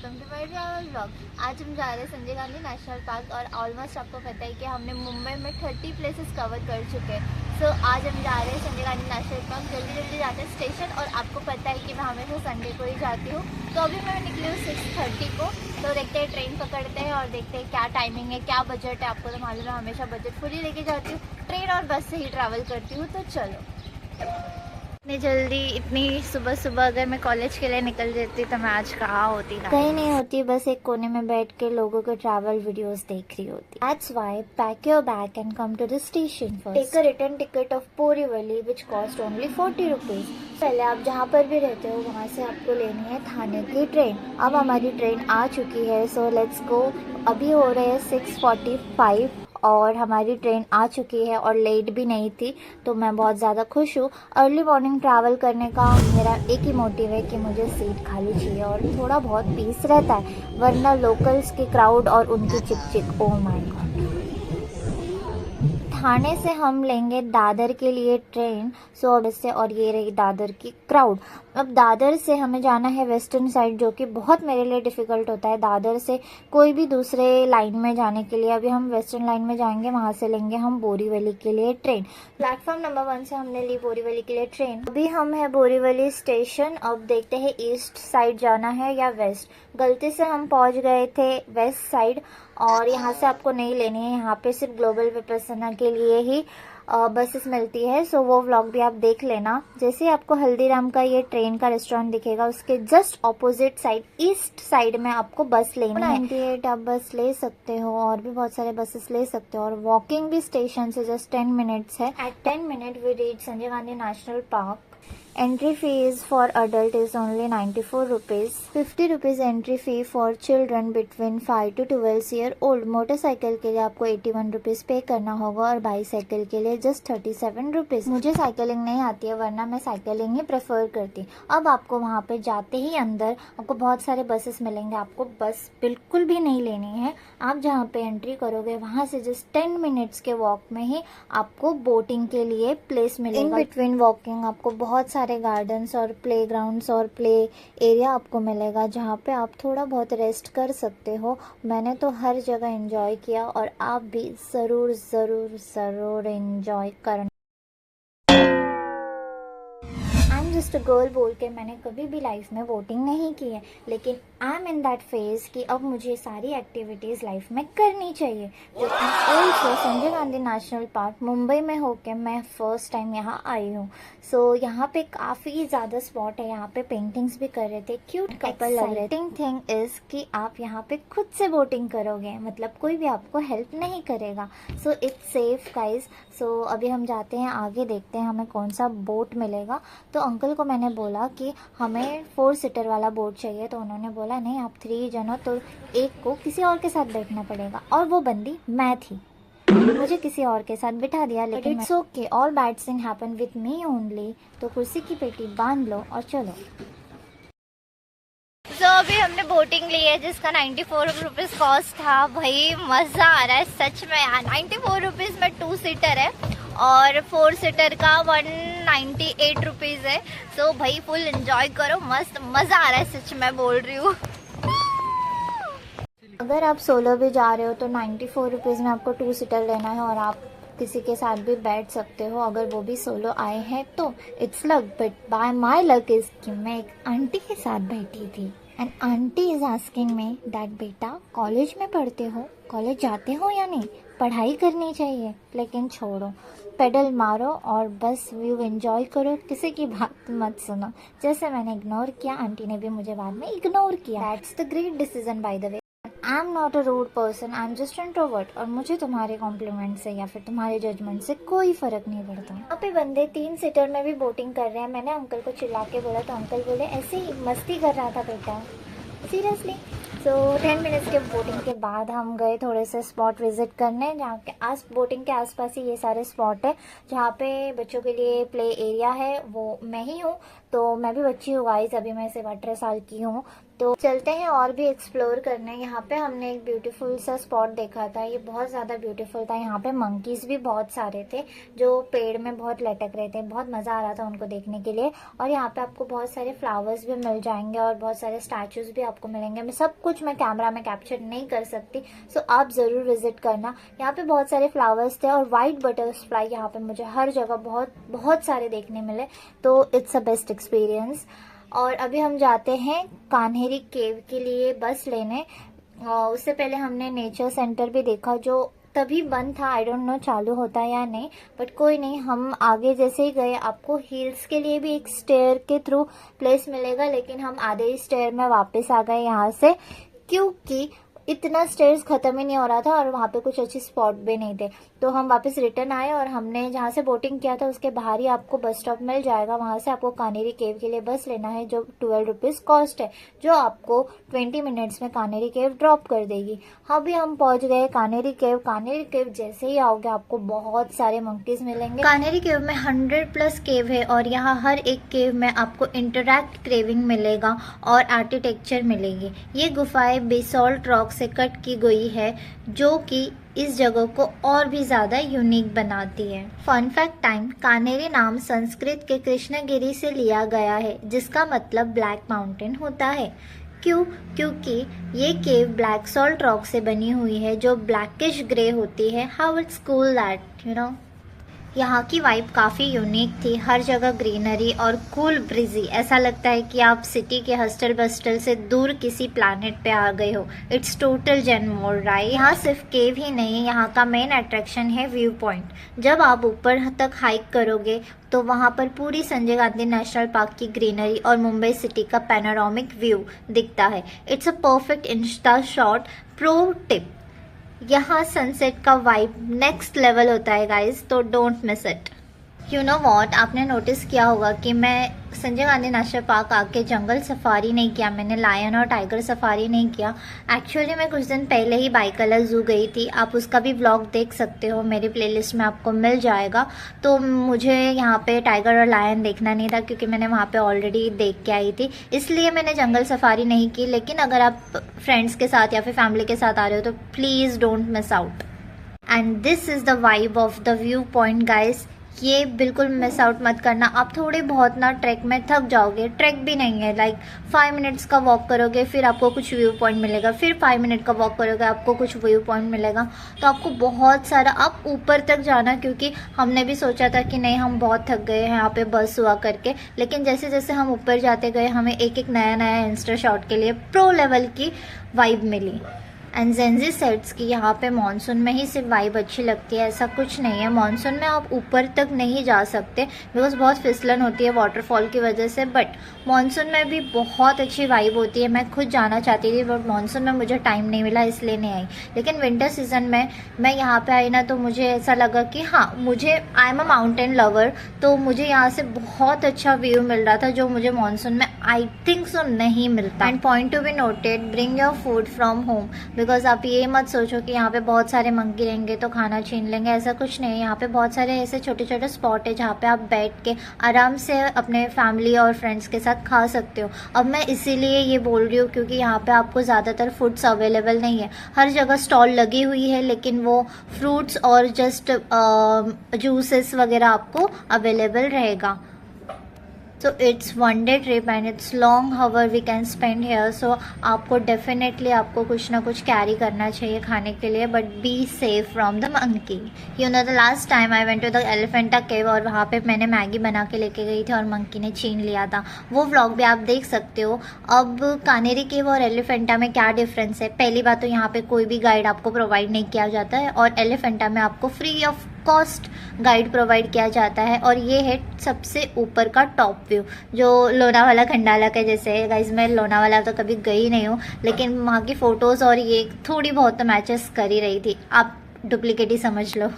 Welcome to my travel blog. आज हम जा रहे हैं संजय गांधी नेशनल पार्क और ऑलमोस्ट आपको पता है कि हमने मुंबई में 30 प्लेसेस कवर कर चुके हैं। सो आज हम जा रहे हैं संजय गांधी नेशनल पार्क। जल्दी जल्दी जाते हैं स्टेशन। और आपको पता है कि मैं हमेशा संडे को ही जाती हूँ, तो अभी मैं निकली हूँ 6:30 को। तो देखते हैं, ट्रेन पकड़ते हैं और देखते हैं क्या टाइमिंग है, क्या बजट है। आपको तो मालूम है हमेशा बजट फुल ही लेके जाती हूँ, ट्रेन और बस से ही ट्रैवल करती हूँ। तो चलो, इतनी जल्दी इतनी सुबह सुबह अगर मैं कॉलेज के लिए निकल जाती तो मैं आज कहाँ होती। कहीं नहीं होती, बस एक कोने में बैठ के लोगों के ट्रैवल वीडियोस देख रही होती। That's why pack your bag and come to the station first. Take a return ticket of Borivali which cost only 40 rupees. पहले आप जहाँ पर भी रहते हो वहाँ से आपको लेनी है थाने की ट्रेन। अब हमारी ट्रेन आ चुकी है, सो लेट्स गो। अभी हो रहे हैं 6:45 और हमारी ट्रेन आ चुकी है और लेट भी नहीं थी, तो मैं बहुत ज़्यादा खुश हूँ। अर्ली मॉर्निंग ट्रैवल करने का मेरा एक ही मोटिव है कि मुझे सीट खाली चाहिए और थोड़ा बहुत पीस रहता है, वरना लोकल्स के क्राउड और उनकी चिक चिक, ओ माय गॉड। ठाणे से हम लेंगे दादर के लिए ट्रेन, सो अब इससे, और ये रही दादर की क्राउड। अब दादर से हमें जाना है वेस्टर्न साइड, जो कि बहुत मेरे लिए डिफ़िकल्ट होता है दादर से कोई भी दूसरे लाइन में जाने के लिए। अभी हम वेस्टर्न लाइन में जाएंगे, वहाँ से लेंगे हम बोरीवली के लिए ट्रेन। प्लेटफॉर्म नंबर 1 से हमने ली बोरीवली के लिए ट्रेन। अभी हम है बोरीवली स्टेशन। अब देखते हैं ईस्ट साइड जाना है या वेस्ट। गलती से हम पहुँच गए थे वेस्ट साइड और यहाँ से आपको नहीं लेनी है। यहाँ पे सिर्फ ग्लोबल विपस्सना के लिए ही बसेस मिलती है, सो वो व्लॉग भी आप देख लेना। जैसे ही आपको हल्दीराम का ये ट्रेन का रेस्टोरेंट दिखेगा, उसके just opposite side east side में आपको बस लेनी है। 98 आप बस ले सकते हो और भी बहुत सारे बसेस ले सकते हो, और वॉकिंग भी स्टेशन से जस्ट 10 मिनट्स है। At 10 minute we reach Sanjay Gandhi national park. Entry fees for adult is only 94 rupees. 50 rupees entry fee for children between 5 to 12 year old. Motorcycle के लिए आपको 81 रुपीज़ पे करना होगा और बाईसाइकिल के लिए जस्ट 37 रुपीज़। मुझे साइकिलिंग नहीं आती है, वरना मैं साइकिलिंग ही प्रेफर करती। अब आपको वहाँ पे जाते ही अंदर आपको बहुत सारे बसेस मिलेंगे। आपको बस बिल्कुल भी नहीं लेनी है। आप जहाँ पे एंट्री करोगे वहाँ से जस्ट 10 मिनट्स के वॉक में ही आपको बोटिंग के लिए प्लेस मिलेगा। इन बिटवीन वॉकिंग आपको बहुत सारे गार्डन्स और प्लेग्राउंड्स और प्ले एरिया आपको मिलेगा, जहाँ पे आप थोड़ा बहुत रेस्ट कर सकते हो। मैंने तो हर जगह एंजॉय किया और आप भी ज़रूर ज़रूर ज़रूर एंजॉय करना। आई एम जस्ट अ गर्ल बोल के मैंने कभी भी लाइफ में वोटिंग नहीं की है, लेकिन I am in that phase कि अब मुझे सारी एक्टिविटीज़ लाइफ में करनी चाहिए। जो also Sanjay Gandhi national park Mumbai में होके मैं फर्स्ट टाइम यहाँ आई हूँ। सो यहाँ पे काफ़ी ज़्यादा स्पॉट है, यहाँ पे पेंटिंग्स भी कर रहे थे, क्यूट कपल लग रहे थे। थिंग इज़ कि आप यहाँ पे खुद से बोटिंग करोगे, मतलब कोई भी आपको हेल्प नहीं करेगा। So it's safe guys. सो अभी हम जाते हैं आगे, देखते हैं हमें कौन सा बोट मिलेगा। तो अंकल को मैंने बोला कि हमें 4 सीटर वाला बोट चाहिए, तो उन्होंने बोला नहीं, आप 3 जन हो तो एक को किसी और के साथ बैठना पड़ेगा, और वो बंदी मैं थी। मुझे किसी और के साथ बिठा दिया, लेकिन it's okay, all bad thing happen with me only. तो कुर्सी की पेटी बांध लो और चलो। तो अभी हमने बोटिंग ली है जिसका 94 रुपीज़ कॉस्ट था। भाई मज़ा आ रहा है सच में यार। 94 रुपीज़ में 2 सीटर है और 4 सीटर का 198 रुपीज़ है। तो भाई फुल एंजॉय करो, मस्त मज़ा आ रहा है सच में बोल रही हूँ। अगर आप सोलो भी जा रहे हो तो 94 रुपीज़ में आपको 2 सीटर लेना है, और आप किसी के साथ भी बैठ सकते हो अगर वो भी सोलो आए हैं तो। It's luck, but by my luck is कि मैं एक आंटी के साथ बैठी थी, and aunty is asking me that बेटा कॉलेज में पढ़ते हो, कॉलेज जाते हो या नहीं, पढ़ाई करनी चाहिए। लेकिन छोड़ो, पेडल मारो और बस व्यू एंजॉय करो, किसी की बात मत सुनो। जैसे मैंने इग्नोर किया, आंटी ने भी मुझे बाद में इग्नोर किया। That's the great decision by the way. I am not a rude person, I am just introvert, और मुझे तुम्हारे कॉम्प्लीमेंट से या फिर तुम्हारे जजमेंट से कोई फर्क नहीं पड़ता। यहाँ पे बंदे 3 सीटर में भी बोटिंग कर रहे हैं। मैंने अंकल को चिल्ला के बोला तो अंकल बोले ऐसे ही मस्ती कर रहा था बेटा, सीरियसली। सो 10 मिनट्स के बोटिंग के बाद हम गए थोड़े से स्पॉट विजिट करने, जहाँ के बोटिंग के आसपास ही ये सारे स्पॉट है जहाँ पे बच्चों के लिए प्ले एरिया है। वो मैं ही हूँ, तो मैं भी बच्ची हूँ गाइस, अभी मैं सिर्फ 18 साल की हूँ। तो चलते हैं और भी एक्सप्लोर करने। यहाँ पे हमने एक ब्यूटीफुल सा स्पॉट देखा था, ये बहुत ज़्यादा ब्यूटीफुल था। यहाँ पे मंकीज भी बहुत सारे थे जो पेड़ में बहुत लटक रहे थे, बहुत मज़ा आ रहा था उनको देखने के लिए। और यहाँ पे आपको बहुत सारे फ्लावर्स भी मिल जाएंगे और बहुत सारे स्टैचूज भी आपको मिलेंगे। मैं सब कुछ मैं कैमरा में कैप्चर नहीं कर सकती, सो आप ज़रूर विजिट करना। यहाँ पे बहुत सारे फ्लावर्स थे और वाइट बटरफ्लाई यहाँ पे मुझे हर जगह बहुत बहुत सारे देखने मिले, तो इट्स अ बेस्ट एक्सपीरियंस। और अभी हम जाते हैं कान्हेरी केव के लिए बस लेने। उससे पहले हमने नेचर सेंटर भी देखा जो तभी बंद था, आई डोंट नो चालू होता है या नहीं, बट कोई नहीं। हम आगे जैसे ही गए आपको हिल्स के लिए भी एक स्टेयर के थ्रू प्लेस मिलेगा, लेकिन हम आधे ही स्टेयर में वापस आ गए यहाँ से, क्योंकि इतना स्टेयर्स खत्म ही नहीं हो रहा था और वहाँ पे कुछ अच्छी स्पॉट भी नहीं थे। तो हम वापस रिटर्न आए और हमने जहाँ से बोटिंग किया था उसके बाहर ही आपको बस स्टॉप मिल जाएगा। वहाँ से आपको कान्हेरी केव के लिए बस लेना है जो 12 रुपीज़ कॉस्ट है, जो आपको 20 मिनट्स में कान्हेरी केव ड्रॉप कर देगी। अभी हम पहुँच गए कान्हेरी केव। कान्हेरी केव जैसे ही आओगे आपको बहुत सारे मंकीज मिलेंगे। कान्हेरी केव में 100+ केव है और यहाँ हर एक केव में आपको इंटरैक्ट क्रेविंग मिलेगा और आर्किटेक्चर मिलेगी। ये गुफाएं बेसॉल्ट रॉक से कट की गई है जो कि इस जगह को और भी ज़्यादा यूनिक बनाती है। फन फैक्ट टाइम, कान्हेरी नाम संस्कृत के कृष्णगिरी से लिया गया है जिसका मतलब ब्लैक माउंटेन होता है। क्यों? क्योंकि ये केव ब्लैक सॉल्ट रॉक से बनी हुई है जो ब्लैकिश ग्रे होती है। How it's cool that, you know. यहाँ की वाइब काफ़ी यूनिक थी, हर जगह ग्रीनरी और कूल ब्रिजी। ऐसा लगता है कि आप सिटी के हस्टल बस्टल से दूर किसी प्लैनेट पे आ गए हो। It's total zen mode right. यहाँ सिर्फ केव ही नहीं, यहाँ का मेन अट्रैक्शन है व्यू पॉइंट। जब आप ऊपर तक हाइक करोगे तो वहाँ पर पूरी संजय गांधी नेशनल पार्क की ग्रीनरी और मुंबई सिटी का पैनोरामिक व्यू दिखता है। It's a perfect Insta shot. Pro tip, यहाँ सनसेट का वाइब नेक्स्ट लेवल होता है गाइज, तो don't miss it. You know what, आपने नोटिस किया होगा कि मैं संजय गांधी नेशनल पार्क आके जंगल सफारी नहीं किया, मैंने लायन और टाइगर सफारी नहीं किया। एक्चुअली मैं कुछ दिन पहले ही बाइकलर जू गई थी, आप उसका भी व्लॉग देख सकते हो, मेरी प्लेलिस्ट में आपको मिल जाएगा। तो मुझे यहाँ पे टाइगर और लायन देखना नहीं था क्योंकि मैंने वहाँ पे ऑलरेडी देख के आई थी, इसलिए मैंने जंगल सफारी नहीं की। लेकिन अगर आप फ्रेंड्स के साथ या फिर फैमिली के साथ आ रहे हो तो please don't miss out. And this is the vibe of the view point guys, ये बिल्कुल मिस आउट मत करना। आप थोड़े बहुत ना ट्रैक में थक जाओगे, ट्रैक भी नहीं है, लाइक 5 मिनट्स का वॉक करोगे फिर आपको कुछ व्यू पॉइंट मिलेगा, फिर 5 मिनट का वॉक करोगे आपको कुछ व्यू पॉइंट मिलेगा। तो आपको बहुत सारा, आप ऊपर तक जाना, क्योंकि हमने भी सोचा था कि नहीं हम बहुत थक गए हैं यहाँ पे बस हुआ करके, लेकिन जैसे जैसे हम ऊपर जाते गए हमें एक एक नया नया इंस्टा शॉट के लिए प्रो लेवल की वाइब मिली। एंड जेंजी सेट्स की यहाँ पे मानसून में ही सिर्फ वाइब अच्छी लगती है, ऐसा कुछ नहीं है। मानसून में आप ऊपर तक नहीं जा सकते बिकॉज बहुत फिसलन होती है वाटरफॉल की वजह से, बट मानसून में भी बहुत अच्छी वाइब होती है। मैं खुद जाना चाहती थी बट मानसून में मुझे टाइम नहीं मिला इसलिए नहीं आई, लेकिन विंटर सीजन में मैं यहाँ पे आई ना तो मुझे ऐसा लगा कि हाँ, मुझे I am a mountain lover, तो मुझे यहाँ से बहुत अच्छा व्यू मिल रहा था जो मुझे मानसून में आई थिंक सो नहीं मिलता। And point to be noted, bring your food from home, because आप ये मत सोचो कि यहाँ पे बहुत सारे मंकी रहेंगे तो खाना छीन लेंगे, ऐसा कुछ नहीं है। यहाँ पे बहुत सारे ऐसे छोटे छोटे स्पॉट है जहाँ पे आप बैठ के आराम से अपने फैमिली और फ्रेंड्स के साथ खा सकते हो। अब मैं इसीलिए ये बोल रही हूँ क्योंकि यहाँ पे आपको ज़्यादातर फूड्स अवेलेबल नहीं है, हर जगह स्टॉल लगी हुई है लेकिन वो फ्रूट्स और जस्ट जूसेस वगैरह आपको अवेलेबल रहेगा। So it's 1 day trip and it's long hour we can spend here. So आपको डेफिनेटली आपको कुछ ना कुछ कैरी करना चाहिए खाने के लिए, but be safe from the monkey. You know the last time I went to the Elephanta cave और वहाँ पे मैंने मैगी बना के लेके गई थी और मंकी ने छीन लिया था, वो व्लॉग भी आप देख सकते हो। अब कान्हेरी केव और एलिफेंटा में क्या डिफरेंस है? पहली बात तो यहाँ पे कोई भी गाइड आपको प्रोवाइड नहीं किया जाता है और एलिफेंटा में आपको free of cost guide provide किया जाता है। और ये है सबसे ऊपर का टॉप व्यू जो लोनावाला खंडाला के जैसे है। गाइज मैं लोनावाला तो कभी गई नहीं हूँ लेकिन वहाँ की फ़ोटोज़ और ये थोड़ी बहुत तो मैचेस कर ही रही थी, आप डुप्लीकेट ही समझ लो।